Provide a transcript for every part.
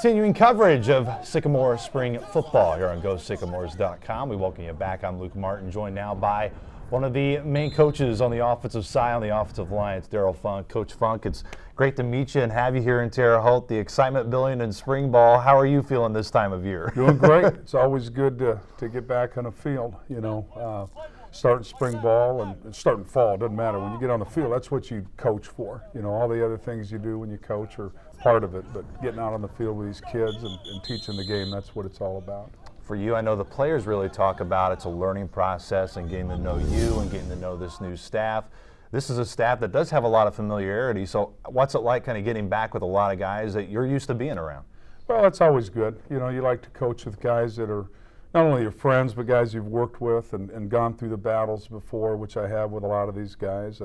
Continuing coverage of Sycamore spring football here on GoSycamores.com. We welcome you back. I'm Luke Martin, joined now by one of the main coaches on the offensive side, on the offensive line. It's Darrell Funk. Coach Funk, it's great to meet you and have you here in Terre Haute. The excitement building in spring ball. How are you feeling this time of year? Doing great. It's always good to get back on the field, starting spring ball and starting fall. It doesn't matter. When you get on the field, that's what you coach for. All the other things you do when you coach are part of it, but getting out on the field with these kids and teaching the game, that's what it's all about. For you, I know the players really talk about it's a learning process and getting to know you and getting to know this new staff. This is a staff that does have a lot of familiarity, so what's it like kind of getting back with a lot of guys that you're used to being around? Well, that's always good. You like to coach with guys that are not only your friends, but guys you've worked with and gone through the battles before, which I have with a lot of these guys.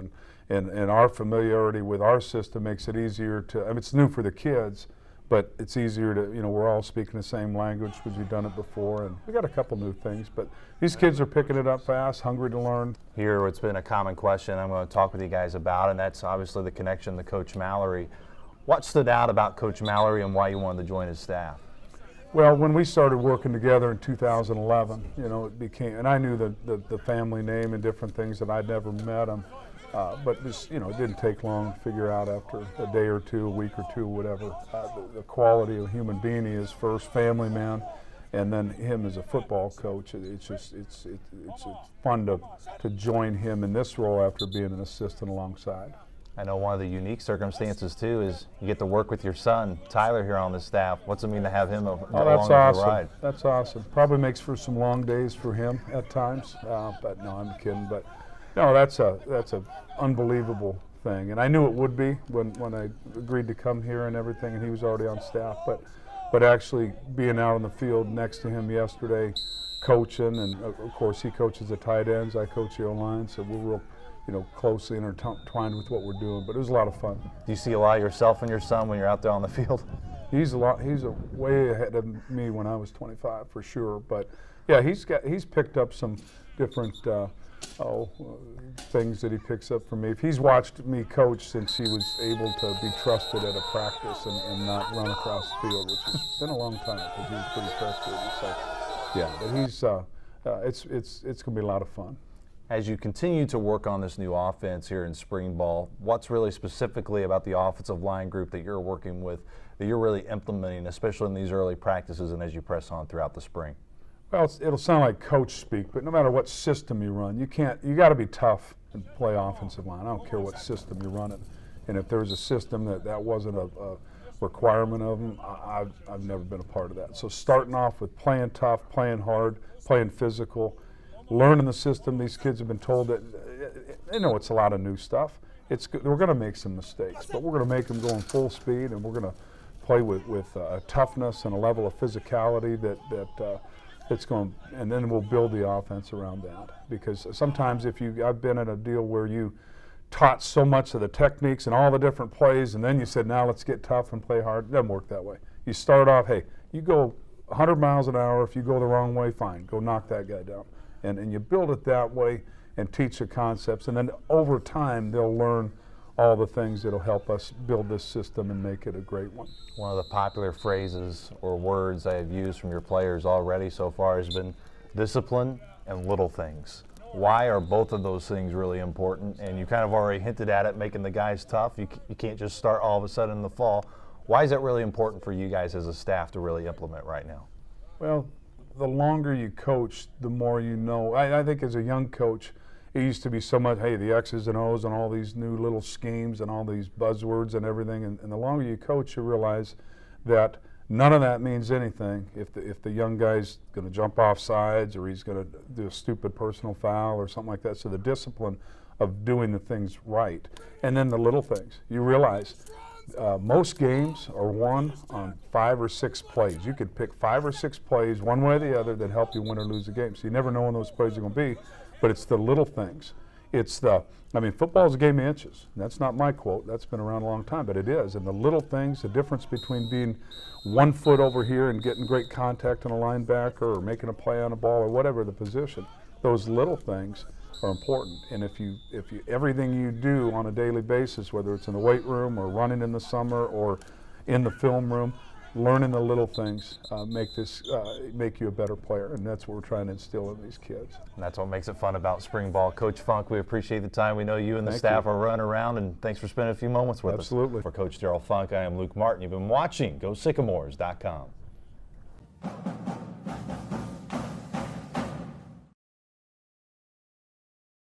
And our familiarity with our system makes it easier to, it's new for the kids, but it's easier to, we're all speaking the same language because we've done it before. And we got a couple new things, but these kids are picking it up fast, hungry to learn. Here, it's been a common question I'm going to talk with you guys about, and that's obviously the connection to Coach Mallory. What stood out about Coach Mallory and why you wanted to join his staff? Well, when we started working together in 2011, it became, and I knew the family name and different things that I'd never met him, but this, it didn't take long to figure out after a day or two, a week or two, whatever, the quality of a human being he is first, family man, and then him as a football coach. It's fun to join him in this role after being an assistant alongside. I know one of the unique circumstances, too, is you get to work with your son, Tyler, here on the staff. What's it mean to have him along that's the awesome. ride? That's awesome. Probably makes for some long days for him at times, but no, I'm kidding. But no, that's a unbelievable thing, and I knew it would be when I agreed to come here and everything, and he was already on staff. But actually being out on the field next to him yesterday, coaching, and of course he coaches the tight ends, I coach the O-line, so we're real closely intertwined with what we're doing, but it was a lot of fun. Do you see a lot of yourself in your son when you're out there on the field? He's way ahead of me when I was 25 for sure, but yeah, he's picked up some different things that he picks up from me. If he's watched me coach since he was able to be trusted at a practice and not run across the field, which has been a long time because he was pretty trustworthy. So yeah, but it's going to be a lot of fun. As you continue to work on this new offense here in spring ball, what's really specifically about the offensive line group that you're working with that you're really implementing, especially in these early practices and as you press on throughout the spring? Well, it'll sound like coach speak, but no matter what system you run, you got to be tough and play offensive line. I don't care what system you're running. And if there's a system that wasn't a requirement of them, I've never been a part of that. So starting off with playing tough, playing hard, playing physical, learning the system. These kids have been told that they know it's a lot of new stuff. We're going to make some mistakes, but we're going to make them go in full speed, and we're going to play with a toughness and a level of physicality that's going, and then we'll build the offense around that. Because sometimes I've been in a deal where you taught so much of the techniques and all the different plays, and then you said, now let's get tough and play hard. It doesn't work that way. You start off, hey, you go 100 miles an hour. If you go the wrong way, fine, go knock that guy down. And you build it that way and teach the concepts, and then over time they'll learn all the things that'll help us build this system and make it a great one. One of the popular phrases or words I have used from your players already so far has been discipline and little things. Why are both of those things really important? And you kind of already hinted at it, making the guys tough. You can't just start all of a sudden in the fall. Why is that really important for you guys as a staff to really implement right now? Well, the longer you coach, the more you know. I think as a young coach, it used to be so much, hey, the X's and O's and all these new little schemes and all these buzzwords and everything. And the longer you coach, you realize that none of that means anything if the young guy's going to jump off sides or he's going to do a stupid personal foul or something like that. So the discipline of doing the things right. And then the little things. You realize most games are won on 5 or 6 plays. You could pick 5 or 6 plays, one way or the other, that help you win or lose the game. So you never know when those plays are going to be, but it's the little things. Football is a game of inches. That's not my quote. That's been around a long time, but it is. And the little things, the difference between being 1 foot over here and getting great contact on a linebacker or making a play on a ball or whatever the position, those little things are important. And if you everything you do on a daily basis, whether it's in the weight room or running in the summer or in the film room, learning the little things make you a better player, and that's what we're trying to instill in these kids. And that's what makes it fun about spring ball. Coach Funk, we appreciate the time. We know you and the Thank staff you. are running around, and thanks for spending a few moments with us. Absolutely. For Coach Darrell Funk, I am Luke Martin. You've been watching GoSycamores.com.